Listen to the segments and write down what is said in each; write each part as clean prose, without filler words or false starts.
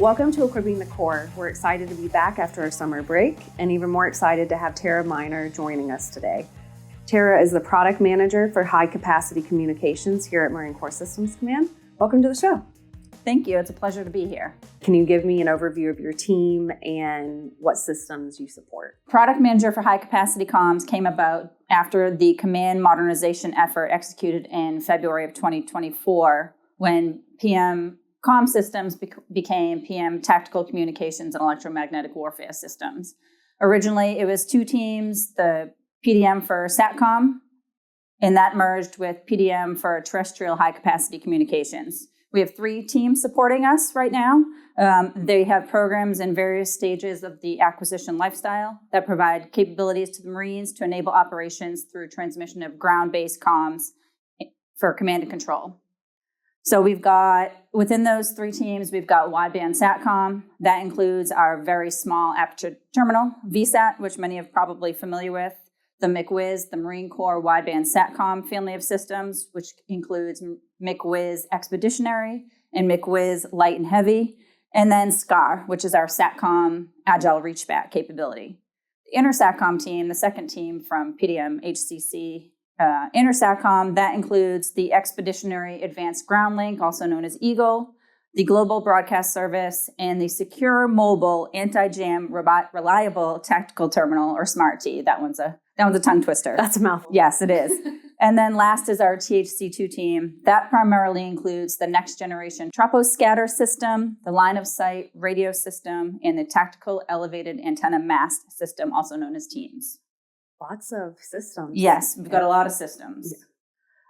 Welcome to Equipping the Core. We're excited to be back after our summer break and even more excited to have Tara Miner joining us today. Tara is the product manager for high capacity communications here at Marine Corps Systems Command. Welcome to the show. Thank you. It's a pleasure to be here. Can you give me an overview of your team and what systems you support? Product manager for high capacity comms came about after the command modernization effort executed in February of 2024 when PM comm systems became PM tactical communications and electromagnetic warfare systems. Originally, it was two teams, the PDM for SATCOM, and that merged with PDM for terrestrial high capacity communications. We have 3 teams supporting us right now. They have programs in various stages of the acquisition lifestyle that provide capabilities to the Marines to enable operations through transmission of ground-based comms for command and control. So we've got, within those 3 teams, we've got Wideband SATCOM. That includes our very small aperture terminal, VSAT, which many are probably familiar with, the MCWIS, the Marine Corps Wideband SATCOM family of systems, which includes MCWIS Expeditionary and MCWIS Light and Heavy, and then SCAR, which is our SATCOM Agile Reachback capability. The InterSATCOM team, the second team from PDM HCC, InterSATCOM, that includes the Expeditionary Advanced Ground Link, also known as EAGLE, the Global Broadcast Service, and the Secure Mobile Anti-Jam Reliable Tactical Terminal, or SMART-T. That one's a tongue twister. That's a mouthful. Yes, it is. And then last is our THC2 team. That primarily includes the next generation troposcatter system, the line of sight radio system, and the tactical elevated antenna mast system, also known as TEAMS. Lots of systems. Yes, we've got a lot of systems.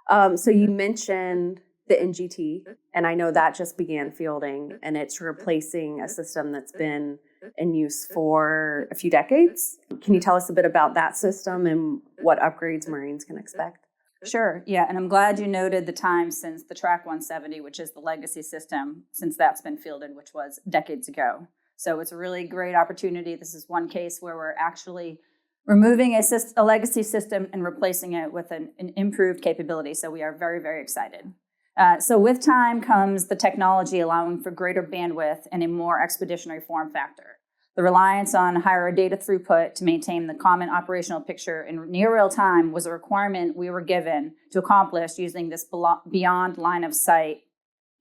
Yeah. So you mentioned the NGT, and I know that just began fielding, and it's replacing a system that's been in use for a few decades. Can you tell us a bit about that system and what upgrades Marines can expect? Sure, yeah, and I'm glad you noted the time since the Track 170, which is the legacy system, since that's been fielded, which was decades ago. So it's a really great opportunity. This is one case where we're actually removing a legacy system and replacing it with an improved capability. So we are very, very excited. So with time comes the technology allowing for greater bandwidth and a more expeditionary form factor. The reliance on higher data throughput to maintain the common operational picture in near real time was a requirement we were given to accomplish using this beyond line of sight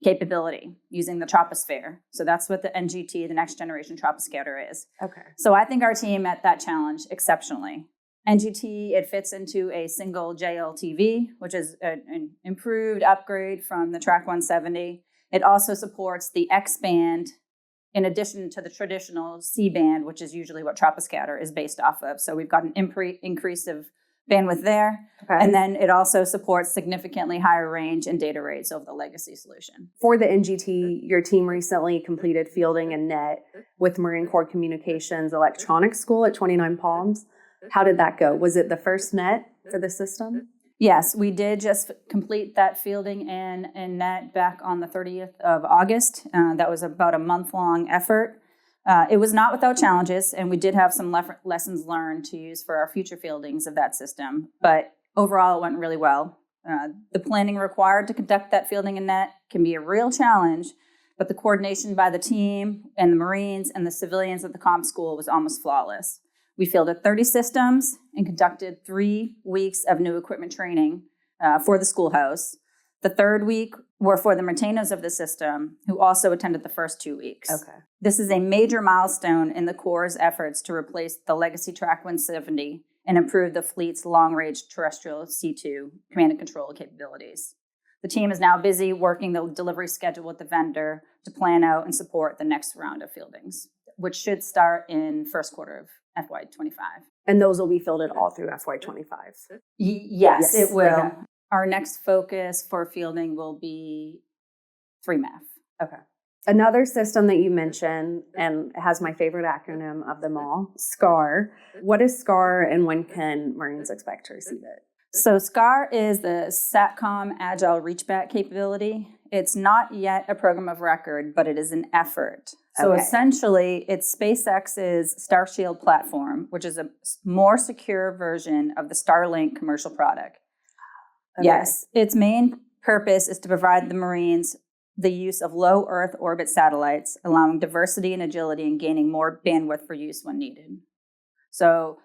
capability, using the troposphere. So that's what the NGT, the next generation troposcatter, is. Okay. So I think our team met that challenge exceptionally. NGT, it fits into a single JLTV, which is an improved upgrade from the Track 170. It also supports the X-band in addition to the traditional C-band, which is usually what troposcatter is based off of. So we've got an increase of bandwidth there. Okay. And then it also supports significantly higher range and data rates over the legacy solution. For the NGT, your team recently completed fielding and net with Marine Corps Communications Electronics School at 29 Palms. How did that go? Was it the first net for the system? Yes, we did just complete that fielding and net back on the 30th of August. That was about a month-long effort. It was not without challenges, and we did have some lessons learned to use for our future fieldings of that system. But overall, it went really well. The planning required to conduct that fielding and net can be a real challenge, but the coordination by the team and the Marines and the civilians at the comm school was almost flawless. We fielded 30 systems and conducted 3 weeks of new equipment training for the schoolhouse. The third week were for the maintainers of the system, who also attended the first 2 weeks. Okay. This is a major milestone in the Corps' efforts to replace the legacy Track 170 and improve the fleet's long-range terrestrial C2 command and control capabilities. The team is now busy working the delivery schedule with the vendor to plan out and support the next round of fieldings, which should start in first quarter of FY25. And those will be fielded all through FY25? Yes, it will. Okay. Our next focus for fielding will be 3MAF. Okay. Another system that you mentioned, and it has my favorite acronym of them all, SCAR. What is SCAR and when can Marines expect to receive it? So SCAR is the SATCOM Agile Reachback capability. It's not yet a program of record, but it is an effort. So essentially, it's SpaceX's Starshield platform, which is a more secure version of the Starlink commercial product. Okay. Yes, its main purpose is to provide the Marines the use of low Earth orbit satellites, allowing diversity and agility and gaining more bandwidth for use when needed. So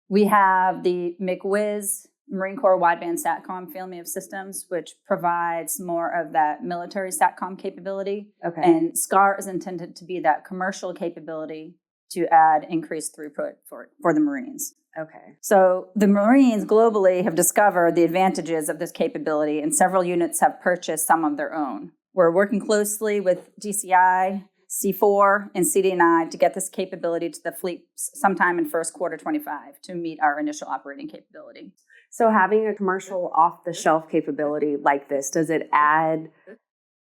we have the McWiz Marine Corps Wideband SATCOM family of systems, which provides more of that military SATCOM capability. Okay. And SCAR is intended to be that commercial capability to add increased throughput for the Marines. Okay. So the Marines globally have discovered the advantages of this capability, and several units have purchased some of their own. We're working closely with DCI, C4, and CD&I to get this capability to the fleet sometime in first quarter 25 to meet our initial operating capability. So having a commercial off-the-shelf capability like this, does it add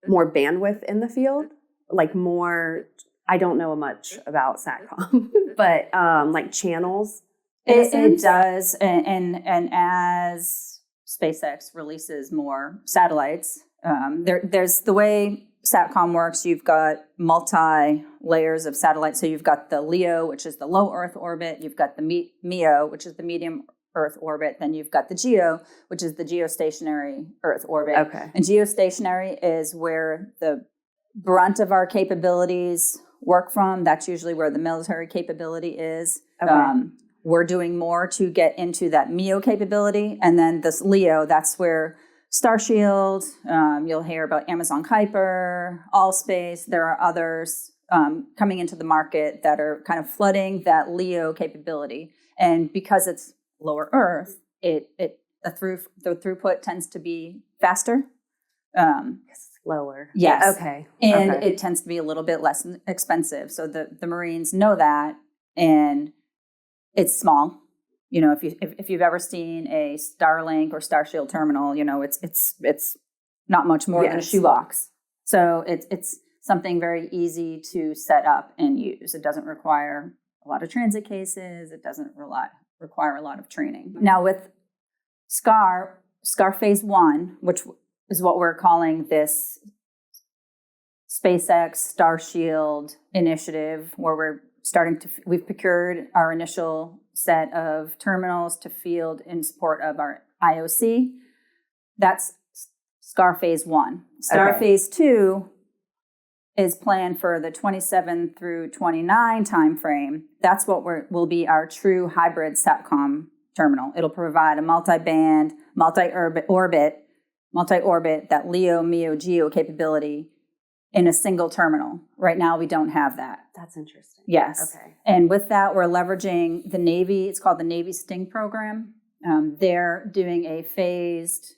more bandwidth in the field? Like more, I don't know much about SATCOM, but like channels? It does, and as SpaceX releases more satellites, there's the way SATCOM works. You've got multi-layers of satellites. So you've got the LEO, which is the low Earth orbit. You've got the MEO, which is the medium Earth orbit. Then you've got the GEO, which is the geostationary Earth orbit. Okay. And geostationary is where the brunt of our capabilities work from. That's usually where the military capability is. Okay. We're doing more to get into that MEO capability. And then this LEO, that's where Starshield, you'll hear about Amazon Kuiper, Allspace. There are others coming into the market that are kind of flooding that LEO capability. And because it's lower Earth, the throughput tends to be faster. Lower. Yes. Okay. And okay. it tends to be a little bit less expensive. So the Marines know that, and it's small. You know, if you've ever seen a Starlink or Starshield terminal, you know it's not much more than a shoebox. So it's something very easy to set up and use. It doesn't require a lot of transit cases. It doesn't require a lot of training. Now with SCAR Phase 1, which is what we're calling this SpaceX Starshield initiative, where we've procured our initial set of terminals to field in support of our IOC. That's SCAR Phase 1. SCAR Phase 2 is planned for the 27 through 29 timeframe. That's what will be our true hybrid SATCOM terminal. It'll provide a multi-band, multi-orbit, that LEO, MEO, GEO capability in a single terminal. Right now, we don't have that. That's interesting. Yes. Okay. And with that, we're leveraging the Navy. It's called the Navy Sting program. They're doing a phased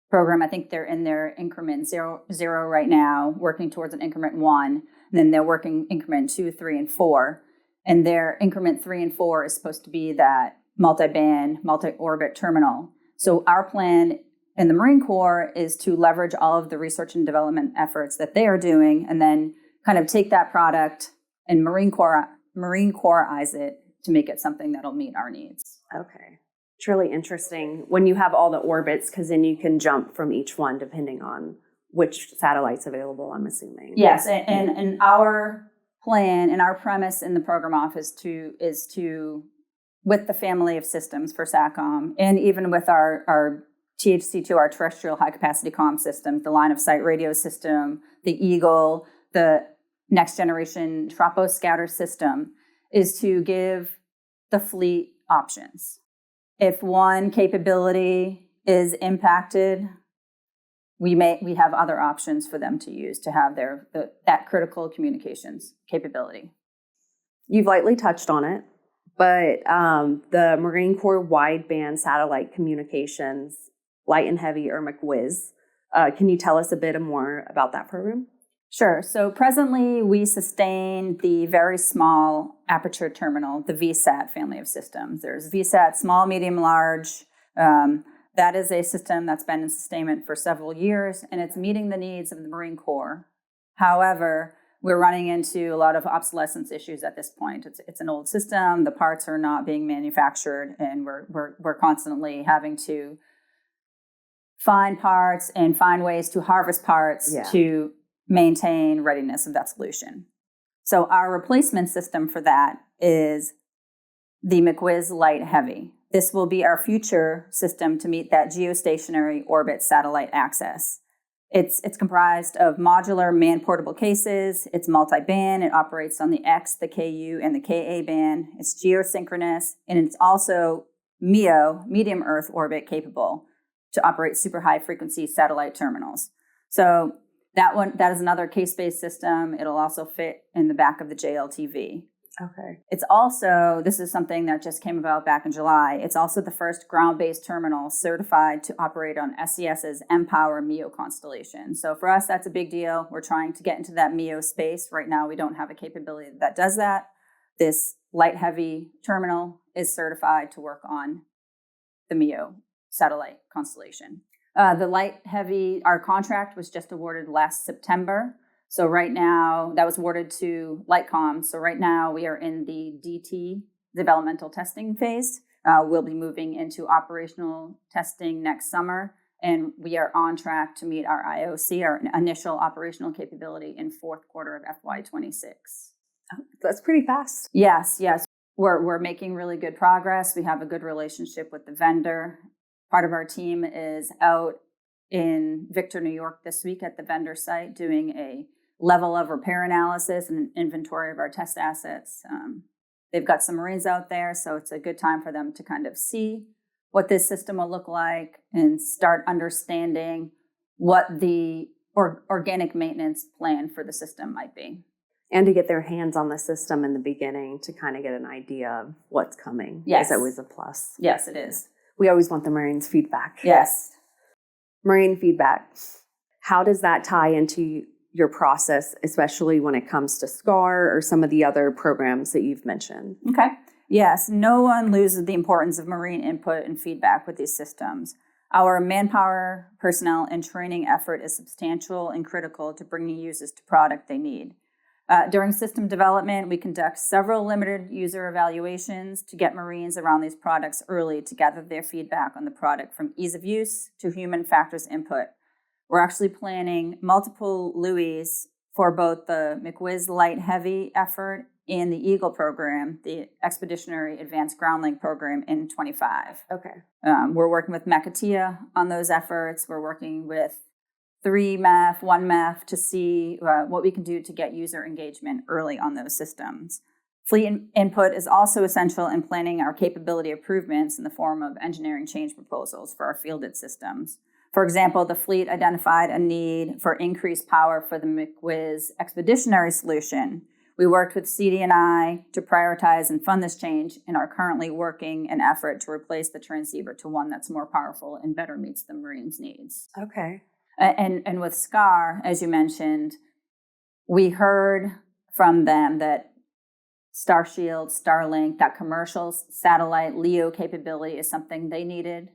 program. I think they're in their increment zero right now, working towards an increment 1. And then they're working increment 2, 3, and 4. And their increment 3 and 4 is supposed to be that multi-band, multi-orbit terminal. So our plan in the Marine Corps is to leverage all of the research and development efforts that they are doing, and then kind of take that product and Marine Corps-ize it to make it something that'll meet our needs. Okay. It's really interesting when you have all the orbits, because then you can jump from each one depending on which satellite's available, I'm assuming. Yes, and our plan and our premise in the program office is to, with the family of systems for SATCOM, and even with our THC2, our terrestrial high-capacity comm system, the line-of-sight radio system, the Eagle, the next-generation troposcatter system, is to give the fleet options. If one capability is impacted, we have other options for them to use to have that critical communications capability. You've lightly touched on it, but the Marine Corps Wideband Satellite Communications Light and Heavy, or McWiz. Can you tell us a bit more about that program? Sure. So presently, we sustain the very small aperture terminal, the VSAT family of systems. There's VSAT, small, medium, large. That is a system that's been in sustainment for several years, and it's meeting the needs of the Marine Corps. However, we're running into a lot of obsolescence issues at this point. It's an old system. The parts are not being manufactured, and we're constantly having to find parts and find ways to harvest parts to maintain readiness of that solution. So our replacement system for that is the McWiz Light Heavy. This will be our future system to meet that geostationary orbit satellite access. It's comprised of modular man-portable cases. It's multi-band. It operates on the X, the KU, and the KA band. It's geosynchronous, and it's also MEO, medium Earth orbit capable, to operate super high frequency satellite terminals. So that is another case-based system. It'll also fit in the back of the JLTV. Okay. It's also, this is something that just came about back in July, it's also the first ground-based terminal certified to operate on SES's mPOWER MEO constellation. So for us, that's a big deal. We're trying to get into that MEO space. Right now, we don't have a capability that does that. This light-heavy terminal is certified to work on the MEO satellite constellation. The light-heavy, our contract was just awarded last September. So right now, that was awarded to Lightcom. So right now, we are in the DT, developmental testing phase. We'll be moving into operational testing next summer, and we are on track to meet our IOC, our initial operational capability, in fourth quarter of FY26. Oh, that's pretty fast. Yes. We're making really good progress. We have a good relationship with the vendor. Part of our team is out in Victor, New York this week at the vendor site doing a level of repair analysis and inventory of our test assets. They've got some Marines out there, so it's a good time for them to kind of see what this system will look like and start understanding what the organic maintenance plan for the system might be. And to get their hands on the system in the beginning to kind of get an idea of what's coming. Yes. Is always a plus. Yes, it is. We always want the Marines' feedback. Yes. Marine feedback. How does that tie into your process, especially when it comes to SCAR or some of the other programs that you've mentioned? Okay. Yes, no one loses the importance of Marine input and feedback with these systems. Our manpower, personnel, and training effort is substantial and critical to bringing users to product they need. During system development, we conduct several limited user evaluations to get Marines around these products early to gather their feedback on the product, from ease of use to human factors input. We're actually planning multiple LUIs for both the McWiz Light Heavy effort and the EAGLE program, the Expeditionary Advanced Ground Link program, in 25. Okay. We're working with Makatia on those efforts. We're working with 3MEF, 1MEF to see what we can do to get user engagement early on those systems. Fleet input is also essential in planning our capability improvements in the form of engineering change proposals for our fielded systems. For example, the fleet identified a need for increased power for the McWiz expeditionary solution. We worked with CD&I to prioritize and fund this change and are currently working an effort to replace the transceiver to one that's more powerful and better meets the Marines' needs. Okay. And with SCAR, as you mentioned, we heard from them that Starshield, Starlink, that commercial satellite LEO capability is something they needed.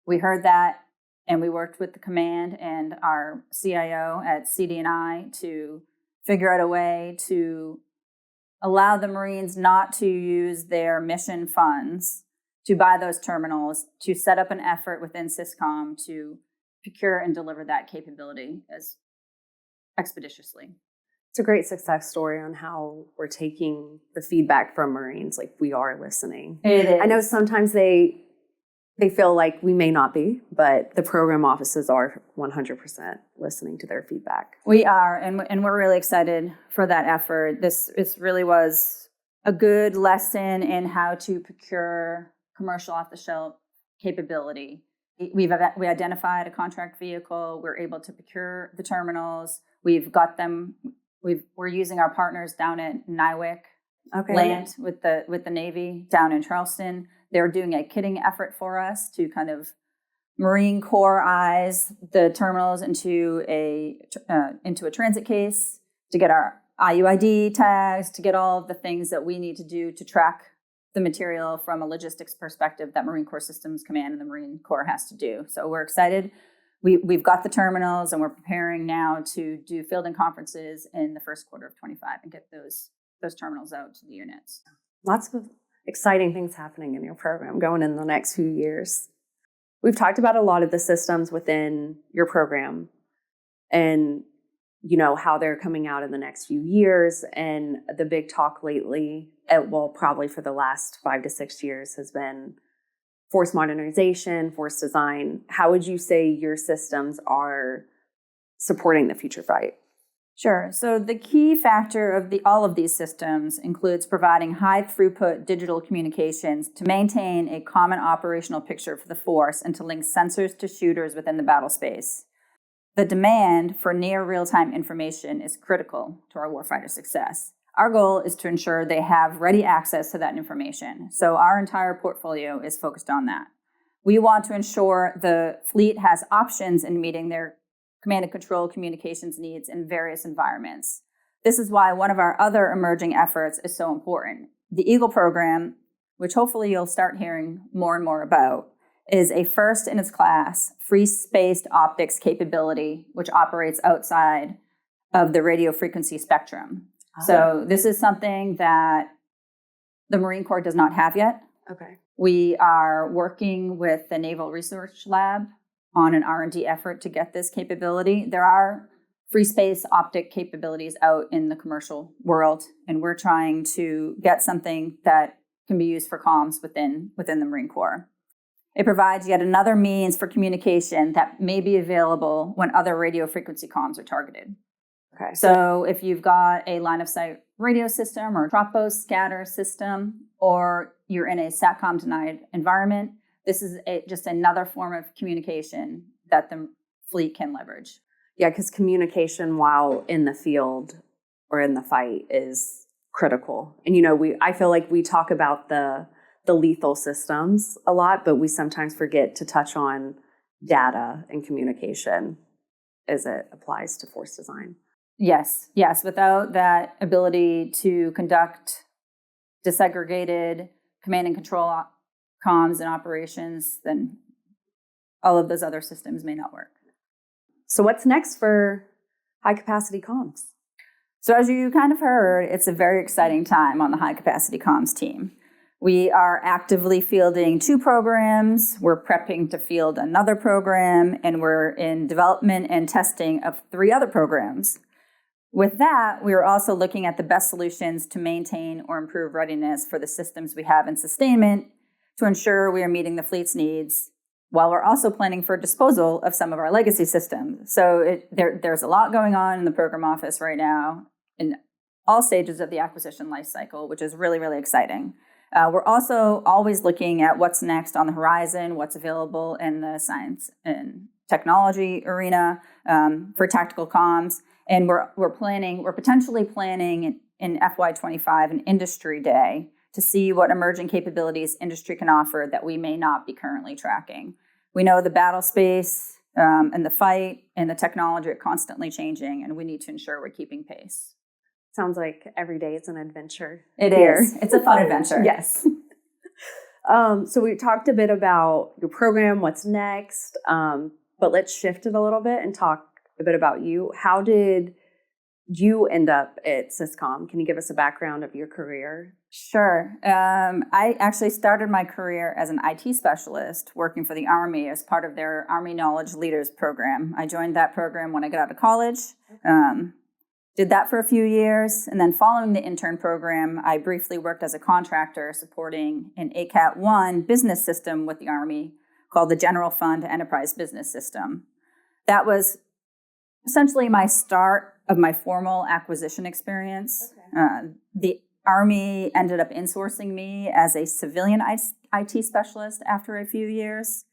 We heard that, and we worked with the command and our CIO at CD&I to figure out a way to allow the Marines not to use their mission funds to buy those terminals, to set up an effort within Syscom to procure and deliver that capability as expeditiously. It's a great success story on how we're taking the feedback from Marines, like we are listening. It is. I know sometimes they feel like we may not be, but the program offices are 100% listening to their feedback. We are, and we're really excited for that effort. This really was a good lesson in how to procure commercial off-the-shelf capability. We identified a contract vehicle. We're able to procure the terminals. We've got them. We're using our partners down at NIWC land with the Navy down in Charleston. They're doing a kitting effort for us to kind of Marine Corps-ize the terminals into a transit case, to get our IUID tags, to get all of the things that we need to do to track the material from a logistics perspective that Marine Corps Systems Command and the Marine Corps has to do. So we're excited. We've got the terminals, and we're preparing now to do fielding conferences in the first quarter of 25 and get those terminals out to the units. Lots of exciting things happening in your program going in the next few years. We've talked about a lot of the systems within your program and, you know, how they're coming out in the next few years. And the big talk lately, probably for the last 5 to 6 years, has been force modernization, force design. How would you say your systems are supporting the future fight? Sure. So the key factor of all of these systems includes providing high throughput digital communications to maintain a common operational picture for the force and to link sensors to shooters within the battle space. The demand for near real-time information is critical to our warfighter success. Our goal is to ensure they have ready access to that information. So our entire portfolio is focused on that. We want to ensure the fleet has options in meeting their command and control communications needs in various environments. This is why one of our other emerging efforts is so important. The Eagle program, which hopefully you'll start hearing more and more about, is a first in its class free-spaced optics capability, which operates outside of the radio frequency spectrum. So this is something that the Marine Corps does not have yet. Okay. We are working with the Naval Research Lab on an R&D effort to get this capability. There are free space optic capabilities out in the commercial world, and we're trying to get something that can be used for comms within the Marine Corps. It provides yet another means for communication that may be available when other radio frequency comms are targeted. Okay. So if you've got a line of sight radio system or a dropbox scatter system, or you're in a SATCOM denied environment, this is just another form of communication that the fleet can leverage. Yeah, because communication while in the field or in the fight is critical. And, I feel like we talk about the lethal systems a lot, but we sometimes forget to touch on data and communication as it applies to force design. Yes. Without that ability to conduct disaggregated command and control comms and operations, then all of those other systems may not work. So what's next for high capacity comms? So as you kind of heard, it's a very exciting time on the high capacity comms team. We are actively fielding 2 programs. We're prepping to field another program, and we're in development and testing of 3 other programs. With that, we are also looking at the best solutions to maintain or improve readiness for the systems we have in sustainment to ensure we are meeting the fleet's needs, while we're also planning for disposal of some of our legacy systems. So there's a lot going on in the program office right now in all stages of the acquisition life cycle, which is really, really exciting. We're also always looking at what's next on the horizon, what's available in the science and technology arena for tactical comms. And we're potentially planning in FY25 an industry day to see what emerging capabilities industry can offer that we may not be currently tracking. We know the battle space and the fight and the technology are constantly changing, and we need to ensure we're keeping pace. Sounds like every day is an adventure. It is. It's a fun adventure. Yes. So we talked a bit about your program, what's next, but let's shift it a little bit and talk a bit about you. How did you end up at Syscom? Can you give us a background of your career? Sure. I actually started my career as an IT specialist working for the Army as part of their Army Knowledge Leaders program. I joined that program when I got out of college. Did that for a few years, and then following the intern program, I briefly worked as a contractor supporting an ACAT-1 business system with the Army called the General Fund Enterprise Business System. That was essentially my start of my formal acquisition experience. Okay. The Army ended up insourcing me as a civilian IT specialist after a few years.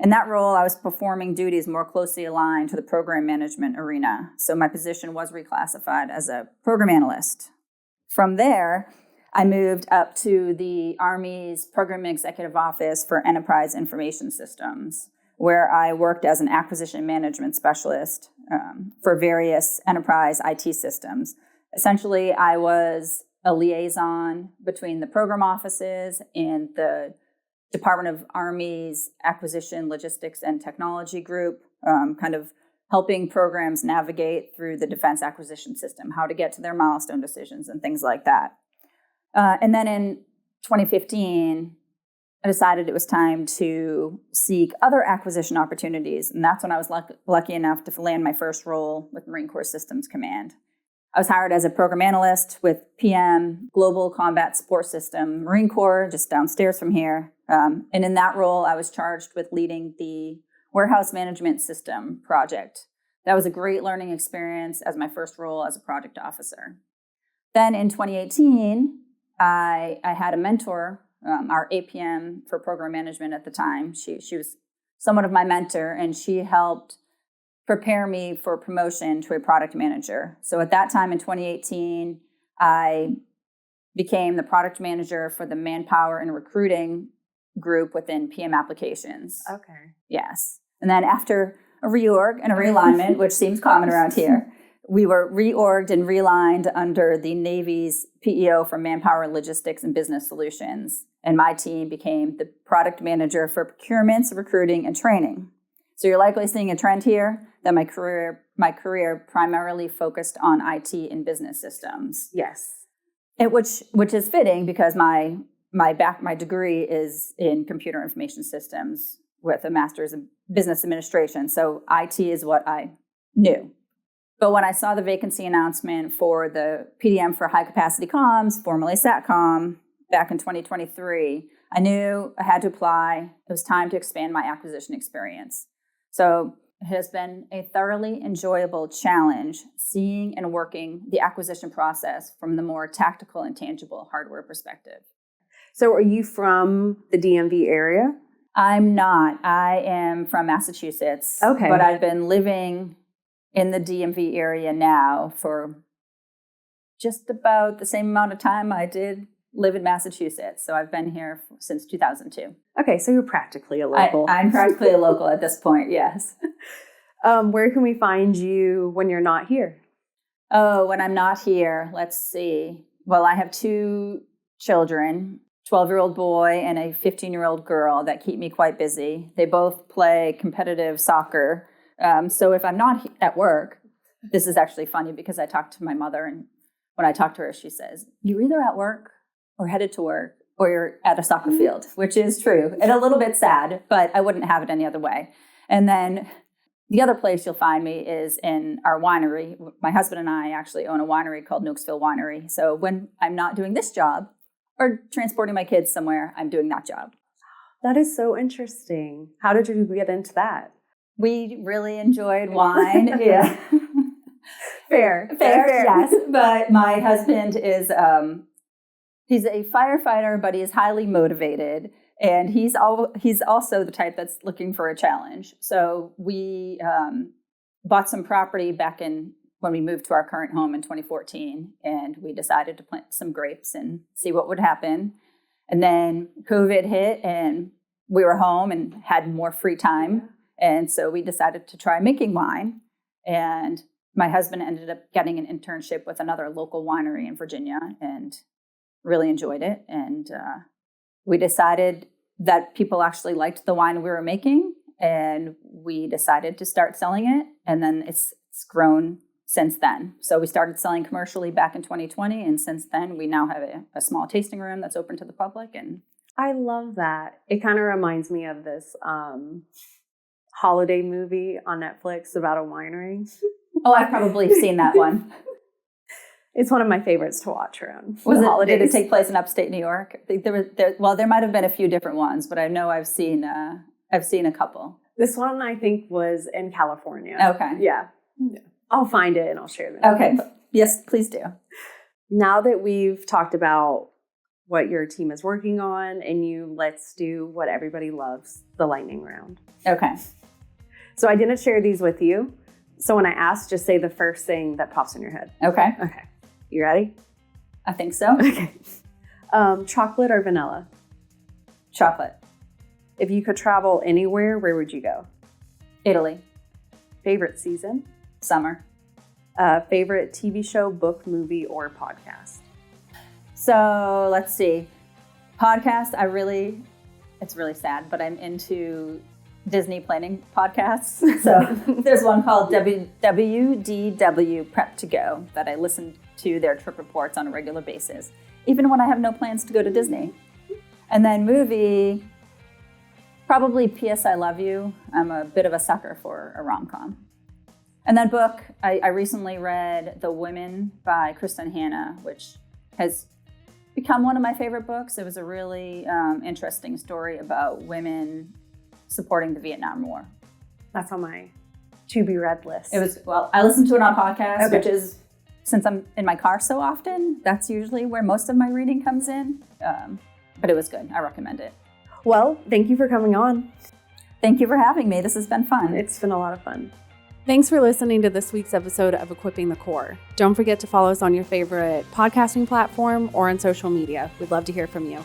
In that role, I was performing duties more closely aligned to the program management arena. So my position was reclassified as a program analyst. From there, I moved up to the Army's Program Executive Office for Enterprise Information Systems, where I worked as an acquisition management specialist for various enterprise IT systems. Essentially, I was a liaison between the program offices and the Department of Army's Acquisition, Logistics, and Technology Group, kind of helping programs navigate through the defense acquisition system, how to get to their milestone decisions and things like that. And then in 2015, I decided it was time to seek other acquisition opportunities. And that's when I was lucky enough to land my first role with Marine Corps Systems Command. I was hired as a program analyst with PM, Global Combat Support System, Marine Corps, just downstairs from here. And in that role, I was charged with leading the warehouse management system project That was a great learning experience as my first role as a project officer. Then in 2018, I had a mentor, our APM for program management at the time. She was somewhat of my mentor, and she helped prepare me for promotion to a product manager. So at that time in 2018, I became the product manager for the manpower and recruiting group within PM applications. Okay. Yes. And then after a reorg and a realignment, which seems common around here, we were reorged and realigned under the Navy's PEO for Manpower, Logistics, and Business Solutions. And my team became the product manager for procurements, recruiting, and training. So you're likely seeing a trend here that my career primarily focused on IT and business systems. Yes. Which is fitting because my degree is in computer information systems with a master's in business administration. So IT is what I knew. But when I saw the vacancy announcement for the PDM for high capacity comms, formerly SATCOM, back in 2023, I knew I had to apply. It was time to expand my acquisition experience. So it has been a thoroughly enjoyable challenge seeing and working the acquisition process from the more tactical and tangible hardware perspective. So are you from the DMV area? I'm not. I am from Massachusetts. Okay. But I've been living in the DMV area now for just about the same amount of time I did live in Massachusetts. So I've been here since 2002. Okay, so you're practically a local. I'm practically a local at this point, yes. Where can we find you when you're not here? Oh, when I'm not here, let's see. Well, I have 2 children, 12-year-old boy and a 15-year-old girl that keep me quite busy. They both play competitive soccer. So if I'm not at work, this is actually funny because I talked to my mother, and when I talk to her, she says, you're either at work or headed to work or you're at a soccer field, which is true and a little bit sad, but I wouldn't have it any other way. And then the other place you'll find me is in our winery. My husband and I actually own a winery called Noakesville Winery. So when I'm not doing this job or transporting my kids somewhere, I'm doing that job. That is so interesting. How did you get into that? We really enjoyed wine. Yeah. Fair, yes. But my husband is, he's a firefighter, but he is highly motivated. And he's also the type that's looking for a challenge. So we bought some property back when we moved to our current home in 2014, and we decided to plant some grapes and see what would happen. And then COVID hit, and we were home and had more free time. And so we decided to try making wine. And my husband ended up getting an internship with another local winery in Virginia and really enjoyed it. And we decided that people actually liked the wine we were making, and we decided to start selling it. And then it's grown since then. So we started selling commercially back in 2020. And since then, we now have a small tasting room that's open to the public. And I love that. It kind of reminds me of this holiday movie on Netflix about a winery. Oh, I've probably seen that one. It's one of my favorites to watch around holidays. Did it take place in upstate New York? I think there might have been a few different ones, but I know I've seen a couple. This one I think was in California. Okay. Yeah. I'll find it and I'll share them. Okay. Yes, please do. Now that we've talked about what your team is working on, let's do what everybody loves, the lightning round. Okay. So I didn't share these with you. So when I ask, just say the first thing that pops in your head. Okay. Okay. You ready? I think so. Okay. Chocolate or vanilla? Chocolate. If you could travel anywhere, where would you go? Italy. Favorite season? Summer. Favorite TV show, book, movie, or podcast? So let's see. Podcast, it's really sad, but I'm into Disney planning podcasts. So there's one called WDW Prep to Go that I listen to their trip reports on a regular basis, even when I have no plans to go to Disney. And then movie, probably P.S. I Love You. I'm a bit of a sucker for a rom-com. And then book, I recently read The Women by Kristen Hanna, which has become one of my favorite books. It was a really interesting story about women supporting the Vietnam War. That's on my to be read list? It was, well, I listened to it on podcast, Okay. which is, since I'm in my car so often, that's usually where most of my reading comes in. But it was good. I recommend it. Well, thank you for coming on. Thank you for having me. This has been fun. It's been a lot of fun. Thanks for listening to this week's episode of Equipping the Core. Don't forget to follow us on your favorite podcasting platform or on social media. We'd love to hear from you.